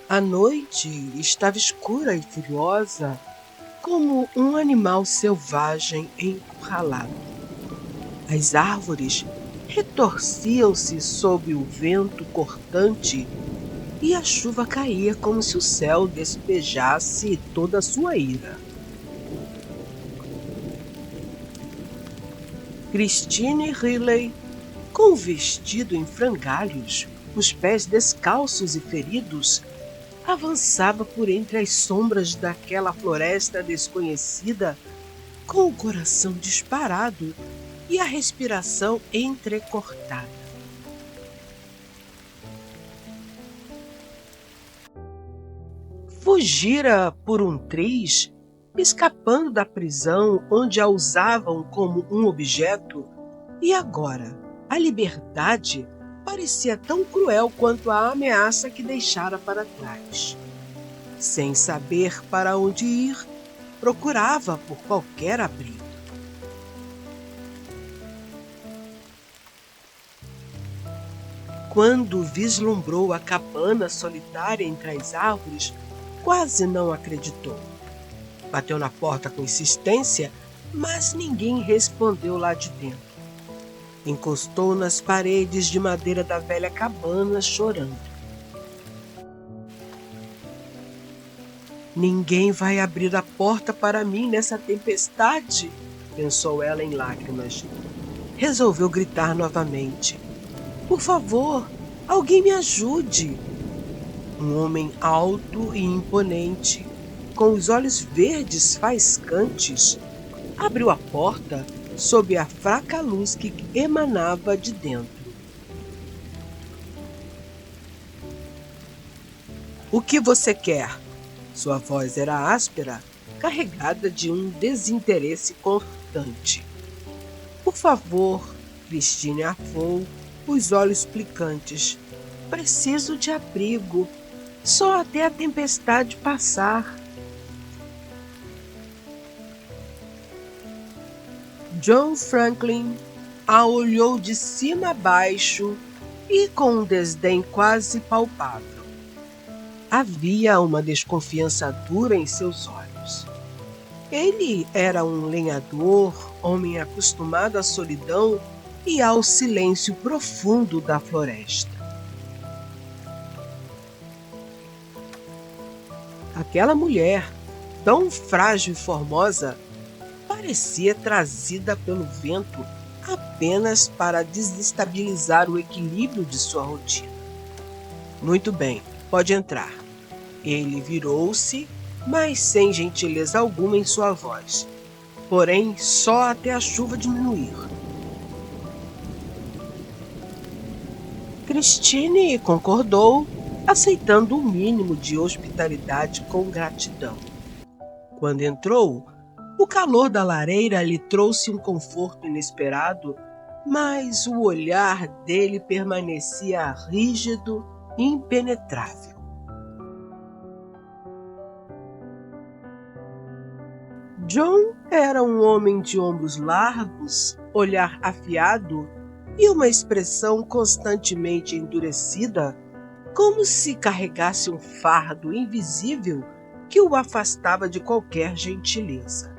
A noite estava escura e furiosa, como um animal selvagem encurralado. As árvores retorciam-se sob o vento cortante e a chuva caía como se o céu despejasse toda a sua ira. Christine Riley, com o vestido em frangalhos, os pés descalços e feridos, avançava por entre as sombras daquela floresta desconhecida, com o coração disparado e a respiração entrecortada. Fugira por um triz, escapando da prisão onde a usavam como um objeto, e agora a liberdade parecia tão cruel quanto a ameaça que deixara para trás. Sem saber para onde ir, procurava por qualquer abrigo. Quando vislumbrou a cabana solitária entre as árvores, quase não acreditou. Bateu na porta com insistência, mas ninguém respondeu lá de dentro. Encostou nas paredes de madeira da velha cabana, chorando. Ninguém vai abrir a porta para mim nessa tempestade, pensou ela em lágrimas. Resolveu gritar novamente. Por favor, alguém me ajude. Um homem alto e imponente, com os olhos verdes faiscantes, abriu a porta sob a fraca luz que emanava de dentro. O que você quer? Sua voz era áspera, carregada de um desinteresse constante. Por favor, Christine arfou, os olhos plicantes. Preciso de abrigo, só até a tempestade passar. John Franklin a olhou de cima a baixo e com um desdém quase palpável. Havia uma desconfiança dura em seus olhos. Ele era um lenhador, homem acostumado à solidão e ao silêncio profundo da floresta. Aquela mulher, tão frágil e formosa, parecia trazida pelo vento apenas para desestabilizar o equilíbrio de sua rotina. Muito bem, pode entrar. Ele virou-se, mas sem gentileza alguma em sua voz. Porém, só até a chuva diminuir. Christine concordou, aceitando o mínimo de hospitalidade com gratidão. Quando entrou, o calor da lareira lhe trouxe um conforto inesperado, mas o olhar dele permanecia rígido e impenetrável. John era um homem de ombros largos, olhar afiado e uma expressão constantemente endurecida, como se carregasse um fardo invisível que o afastava de qualquer gentileza.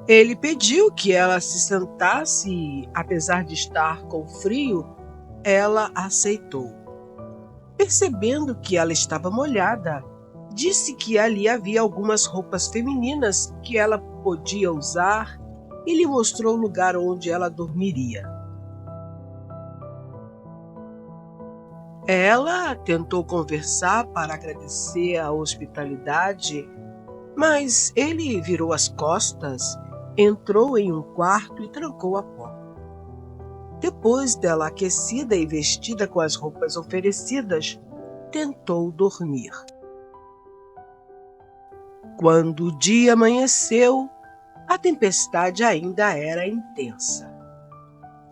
Ele pediu que ela se sentasse e, apesar de estar com frio, ela aceitou. Percebendo que ela estava molhada, disse que ali havia algumas roupas femininas que ela podia usar e lhe mostrou o lugar onde ela dormiria. Ela tentou conversar para agradecer a hospitalidade, mas ele virou as costas, entrou em um quarto e trancou a porta. Depois dela aquecida e vestida com as roupas oferecidas, tentou dormir. Quando o dia amanheceu, a tempestade ainda era intensa.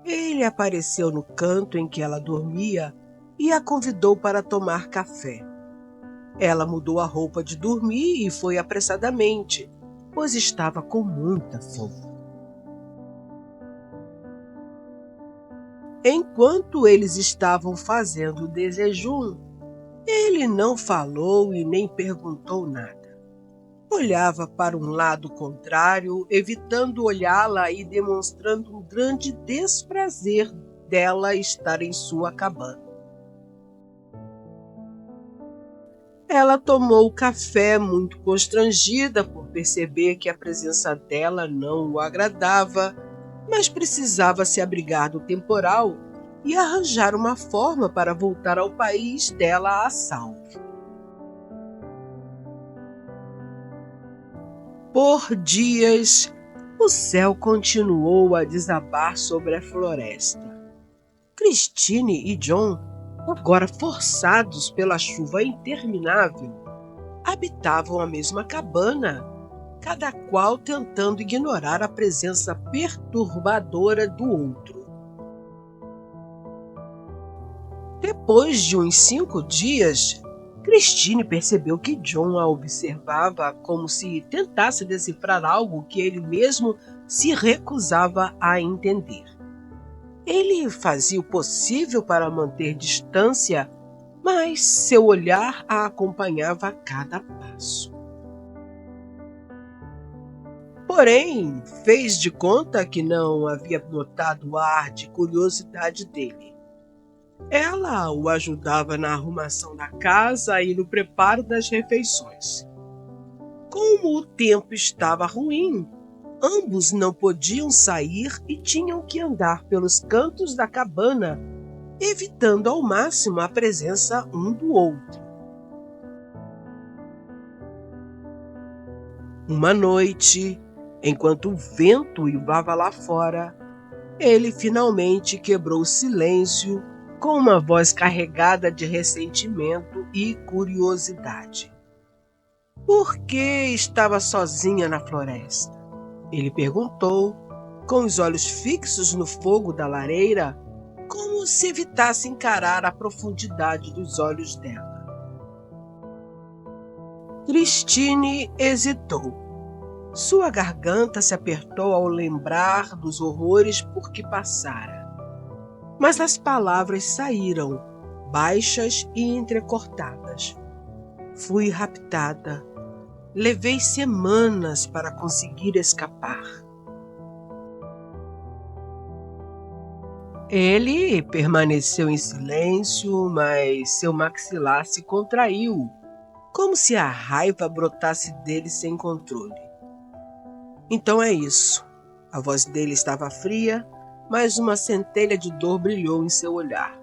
Ele apareceu no canto em que ela dormia e a convidou para tomar café. Ela mudou a roupa de dormir e foi apressadamente, pois estava com muita fome. Enquanto eles estavam fazendo o desjejum, ele não falou e nem perguntou nada. Olhava para um lado contrário, evitando olhá-la e demonstrando um grande desprazer dela estar em sua cabana. Ela tomou o café muito constrangida por perceber que a presença dela não o agradava, mas precisava se abrigar do temporal e arranjar uma forma para voltar ao país dela a salvo. Por dias, o céu continuou a desabar sobre a floresta. Christine e John, agora forçados pela chuva interminável, habitavam a mesma cabana, cada qual tentando ignorar a presença perturbadora do outro. Depois de uns 5 dias, Christine percebeu que John a observava como se tentasse decifrar algo que ele mesmo se recusava a entender. Ele fazia o possível para manter distância, mas seu olhar a acompanhava a cada passo. Porém, fez de conta que não havia notado o ar de curiosidade dele. Ela o ajudava na arrumação da casa e no preparo das refeições. Como o tempo estava ruim, ambos não podiam sair e tinham que andar pelos cantos da cabana, evitando ao máximo a presença um do outro. Uma noite, enquanto o vento uivava lá fora, ele finalmente quebrou o silêncio com uma voz carregada de ressentimento e curiosidade. Por que estava sozinha na floresta? Ele perguntou, com os olhos fixos no fogo da lareira, como se evitasse encarar a profundidade dos olhos dela. Christine hesitou. Sua garganta se apertou ao lembrar dos horrores por que passara. Mas as palavras saíram, baixas e entrecortadas. Fui raptada. Levei semanas para conseguir escapar. Ele permaneceu em silêncio, mas seu maxilar se contraiu, como se a raiva brotasse dele sem controle. Então é isso. A voz dele estava fria, mas uma centelha de dor brilhou em seu olhar.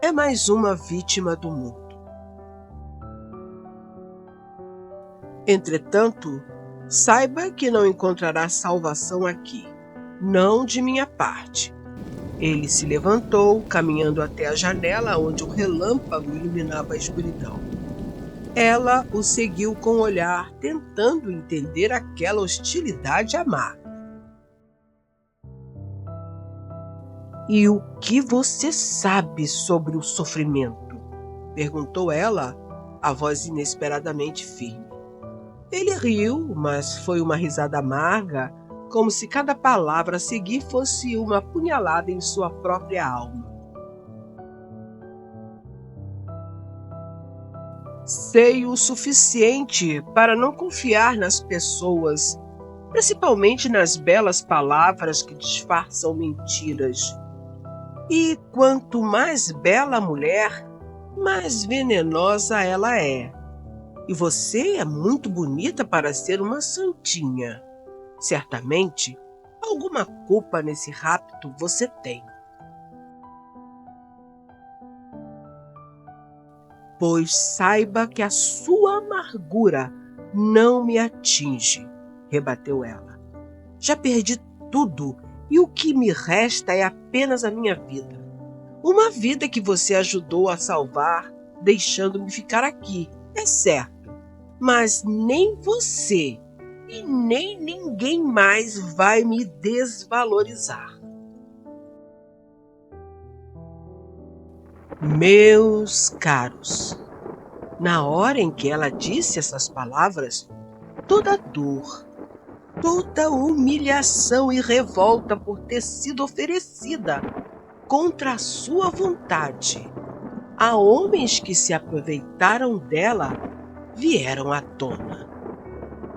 É mais uma vítima do mundo. Entretanto, saiba que não encontrará salvação aqui, não de minha parte. Ele se levantou, caminhando até a janela onde o relâmpago iluminava a escuridão. Ela o seguiu com o olhar, tentando entender aquela hostilidade amarga. E o que você sabe sobre o sofrimento? Perguntou ela, a voz inesperadamente firme. Ele riu, mas foi uma risada amarga, como se cada palavra a seguir fosse uma punhalada em sua própria alma. Sei o suficiente para não confiar nas pessoas, principalmente nas belas palavras que disfarçam mentiras. E quanto mais bela a mulher, mais venenosa ela é. E você é muito bonita para ser uma santinha. Certamente, alguma culpa nesse rapto você tem. Pois saiba que a sua amargura não me atinge, rebateu ela. Já perdi tudo e o que me resta é apenas a minha vida. Uma vida que você ajudou a salvar, deixando-me ficar aqui, é certo. Mas nem você e nem ninguém mais vai me desvalorizar. Meus caros, na hora em que ela disse essas palavras, toda dor, toda humilhação e revolta por ter sido oferecida contra a sua vontade, a homens que se aproveitaram dela vieram à tona.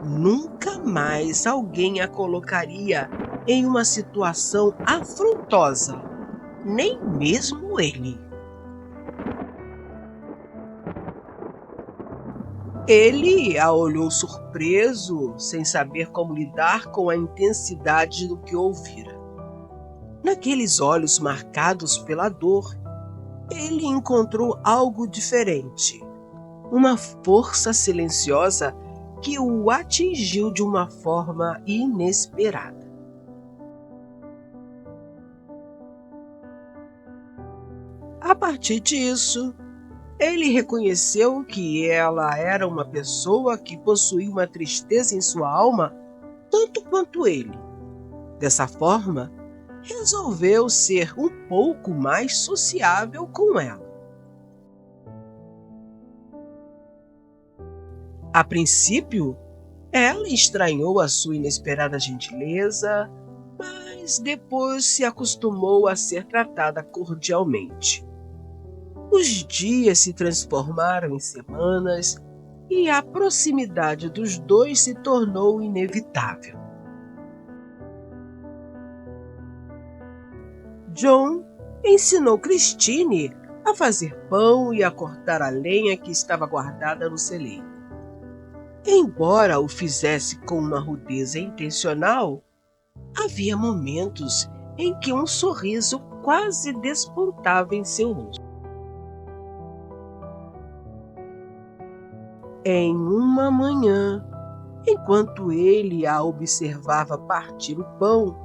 Nunca mais alguém a colocaria em uma situação afrontosa, nem mesmo ele. Ele a olhou surpreso, sem saber como lidar com a intensidade do que ouvira. Naqueles olhos marcados pela dor, ele encontrou algo diferente, uma força silenciosa que o atingiu de uma forma inesperada. A partir disso, ele reconheceu que ela era uma pessoa que possuía uma tristeza em sua alma tanto quanto ele. Dessa forma, resolveu ser um pouco mais sociável com ela. A princípio, ela estranhou a sua inesperada gentileza, mas depois se acostumou a ser tratada cordialmente. Os dias se transformaram em semanas e a proximidade dos dois se tornou inevitável. John ensinou Christine a fazer pão e a cortar a lenha que estava guardada no celeiro. Embora o fizesse com uma rudeza intencional, havia momentos em que um sorriso quase despontava em seu rosto. Em uma manhã, enquanto ele a observava partir o pão,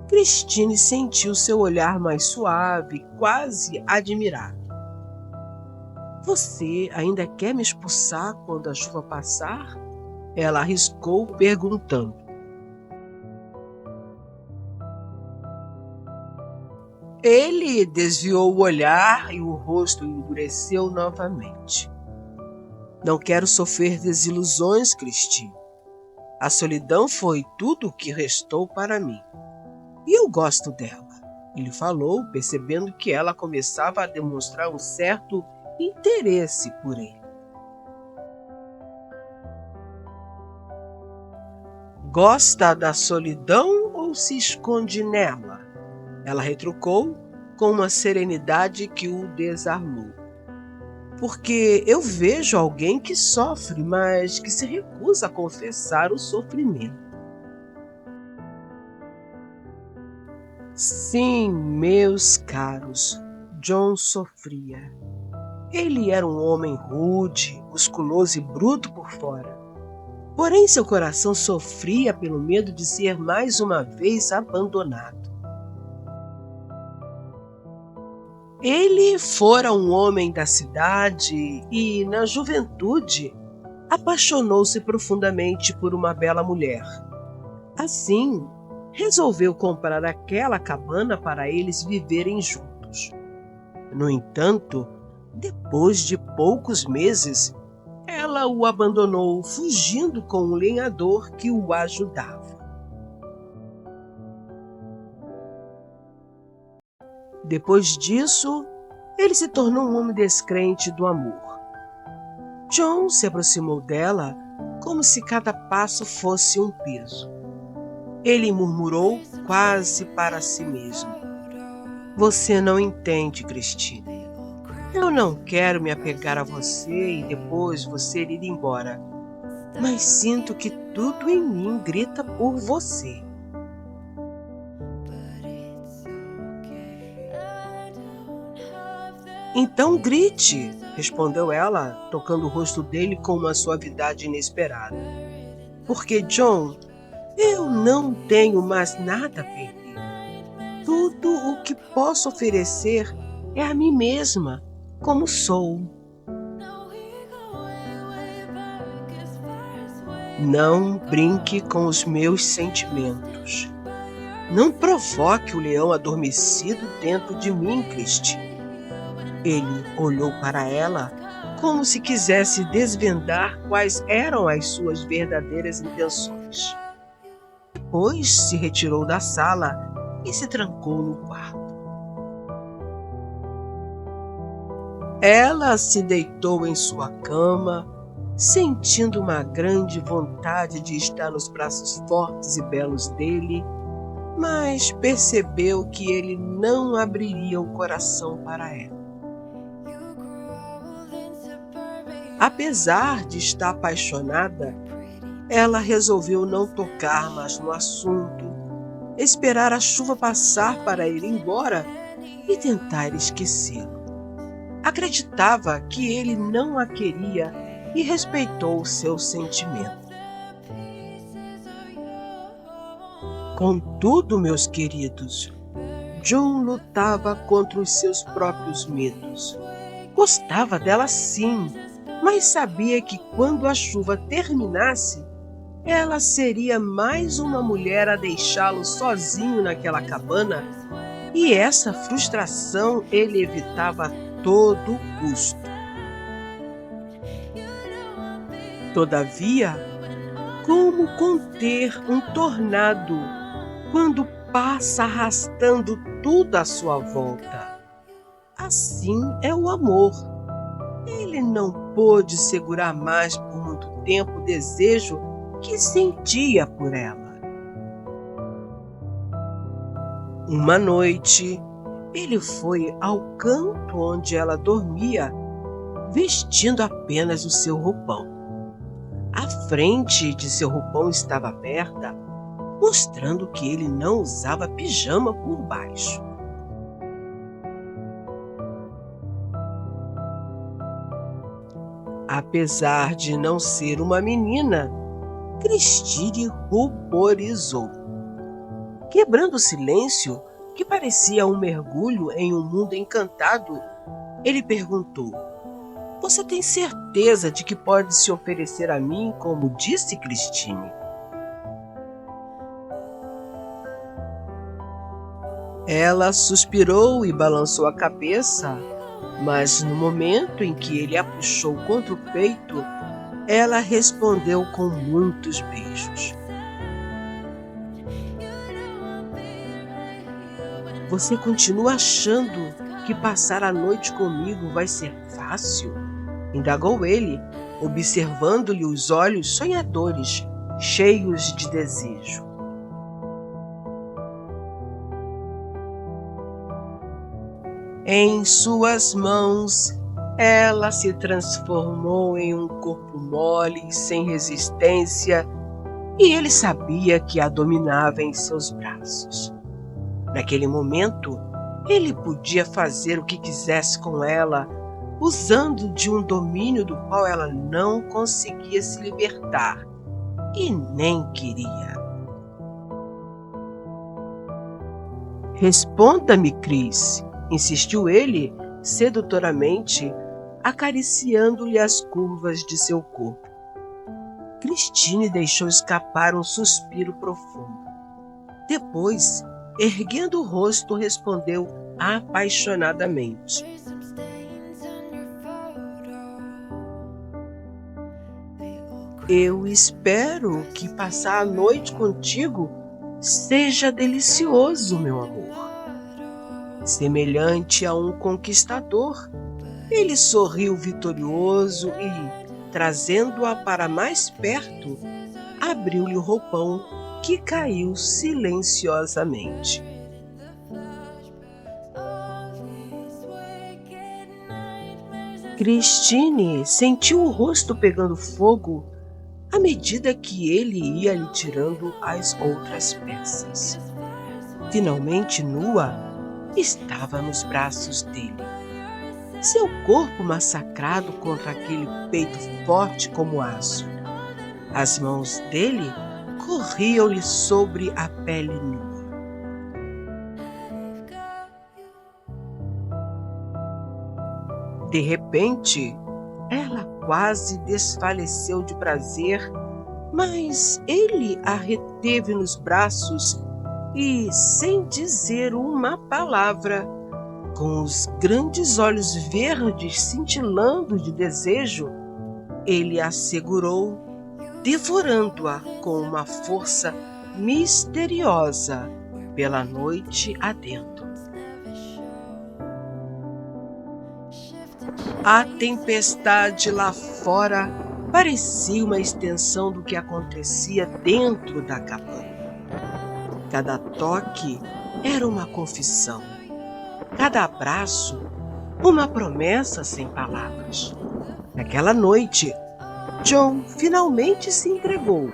Christine sentiu seu olhar mais suave, quase admirado. "Você ainda quer me expulsar quando a chuva passar?" Ela arriscou perguntando. Ele desviou o olhar e o rosto endureceu novamente. "Não quero sofrer desilusões, Christine. A solidão foi tudo o que restou para mim. E eu gosto dela", ele falou, percebendo que ela começava a demonstrar um certo interesse por ele. "Gosta da solidão ou se esconde nela?" Ela retrucou com uma serenidade que o desarmou. "Porque eu vejo alguém que sofre, mas que se recusa a confessar o sofrimento." Sim, meus caros, John sofria. Ele era um homem rude, musculoso e bruto por fora. Porém, seu coração sofria pelo medo de ser mais uma vez abandonado. Ele fora um homem da cidade e, na juventude, apaixonou-se profundamente por uma bela mulher. Assim, resolveu comprar aquela cabana para eles viverem juntos. No entanto, depois de poucos meses, ela o abandonou, fugindo com um lenhador que o ajudava. Depois disso, ele se tornou um homem descrente do amor. John se aproximou dela como se cada passo fosse um peso. Ele murmurou quase para si mesmo: "Você não entende, Christine. Eu não quero me apegar a você e depois você ir embora, mas sinto que tudo em mim grita por você." "Então grite", respondeu ela, tocando o rosto dele com uma suavidade inesperada. "Porque, John, eu não tenho mais nada a perder. Tudo o que posso oferecer é a mim mesma, como sou." "Não brinque com os meus sentimentos. Não provoque o leão adormecido dentro de mim, Christine." Ele olhou para ela como se quisesse desvendar quais eram as suas verdadeiras intenções. Depois se retirou da sala e se trancou no quarto. Ela se deitou em sua cama, sentindo uma grande vontade de estar nos braços fortes e belos dele, mas percebeu que ele não abriria o coração para ela. Apesar de estar apaixonada, ela resolveu não tocar mais no assunto, esperar a chuva passar para ir embora e tentar esquecê-lo. Acreditava que ele não a queria e respeitou seu sentimento. Contudo, meus queridos, John lutava contra os seus próprios medos. Gostava dela sim, mas sabia que quando a chuva terminasse, ela seria mais uma mulher a deixá-lo sozinho naquela cabana, e essa frustração ele evitava a todo custo. Todavia, como conter um tornado quando passa arrastando tudo à sua volta? Assim é o amor. Ele não pôde segurar mais por muito tempo o desejo que sentia por ela. Uma noite, ele foi ao canto onde ela dormia, vestindo apenas o seu roupão. A frente de seu roupão estava aberta, mostrando que ele não usava pijama por baixo. Apesar de não ser uma menina, Christine ruborizou. Quebrando o silêncio, que parecia um mergulho em um mundo encantado, ele perguntou: "Você tem certeza de que pode se oferecer a mim, como disse Christine?" Ela suspirou e balançou a cabeça, mas no momento em que ele a puxou contra o peito, ela respondeu com muitos beijos: "Você continua achando que passar a noite comigo vai ser fácil?" indagou ele, observando-lhe os olhos sonhadores, cheios de desejo. Em suas mãos, ela se transformou em um corpo mole e sem resistência, e ele sabia que a dominava em seus braços. Naquele momento, ele podia fazer o que quisesse com ela, usando de um domínio do qual ela não conseguia se libertar e nem queria. "Responda-me, Chris", insistiu ele, sedutoramente, acariciando-lhe as curvas de seu corpo. Christine deixou escapar um suspiro profundo. Depois, erguendo o rosto, respondeu apaixonadamente: "Eu espero que passar a noite contigo seja delicioso, meu amor." Semelhante a um conquistador, ele sorriu vitorioso e, trazendo-a para mais perto, abriu-lhe o roupão, que caiu silenciosamente. Christine sentiu o rosto pegando fogo à medida que ele ia lhe tirando as outras peças. Finalmente nua, estava nos braços dele. Seu corpo massacrado contra aquele peito forte como aço. As mãos dele corriam-lhe sobre a pele nua. De repente, ela quase desfaleceu de prazer, mas ele a reteve nos braços e, sem dizer uma palavra, com os grandes olhos verdes cintilando de desejo, ele a segurou, devorando-a com uma força misteriosa pela noite adentro. A tempestade lá fora parecia uma extensão do que acontecia dentro da cabana. Cada toque era uma confissão, cada abraço uma promessa sem palavras. Naquela noite, John finalmente se entregou,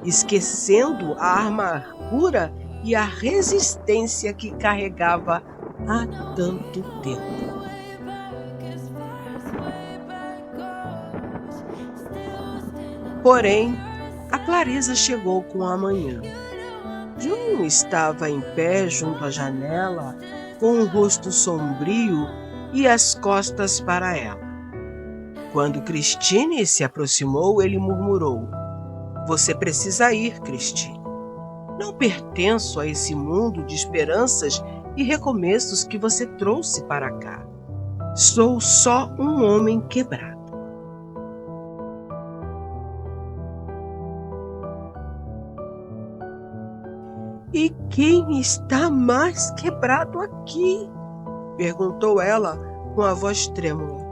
esquecendo a amargura e a resistência que carregava há tanto tempo. Porém, a clareza chegou com a manhã. John estava em pé junto à janela, com o rosto sombrio e as costas para ela. Quando Christine se aproximou, ele murmurou: "Você precisa ir, Christine. Não pertenço a esse mundo de esperanças e recomeços que você trouxe para cá. Sou só um homem quebrado." "E quem está mais quebrado aqui?" perguntou ela com a voz trêmula.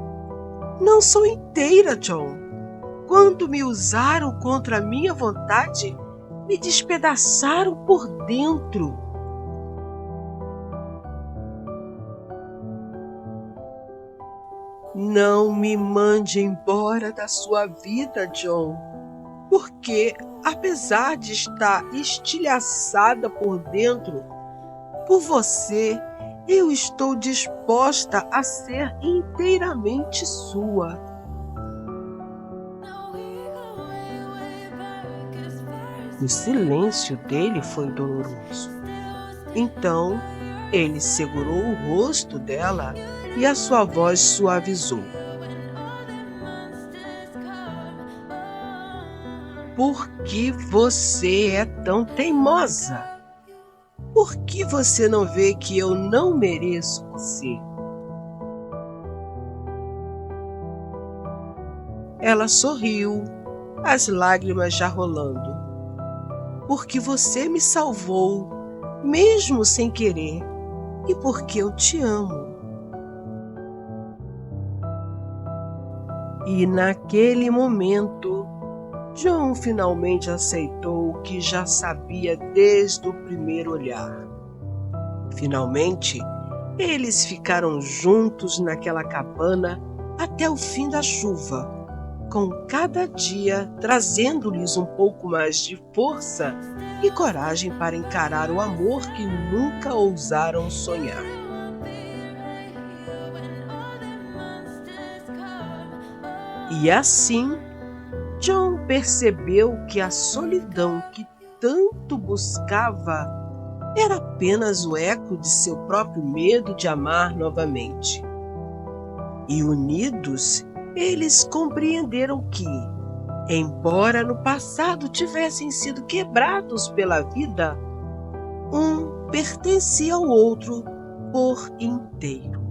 "Não sou inteira, John. Quando me usaram contra a minha vontade, me despedaçaram por dentro." "Não me mande embora da sua vida, John, porque, apesar de estar estilhaçada por dentro, por você, eu estou disposta a ser inteiramente sua." O silêncio dele foi doloroso. Então, ele segurou o rosto dela e a sua voz suavizou. "Por que você é tão teimosa? Por que você não vê que eu não mereço você?" Ela sorriu, as lágrimas já rolando. "Porque você me salvou, mesmo sem querer, e porque eu te amo." E naquele momento, John finalmente aceitou o que já sabia desde o primeiro olhar. Finalmente, eles ficaram juntos naquela cabana até o fim da chuva, com cada dia trazendo-lhes um pouco mais de força e coragem para encarar o amor que nunca ousaram sonhar. E assim, John percebeu que a solidão que tanto buscava era apenas o eco de seu próprio medo de amar novamente. E unidos, eles compreenderam que, embora no passado tivessem sido quebrados pela vida, um pertencia ao outro por inteiro.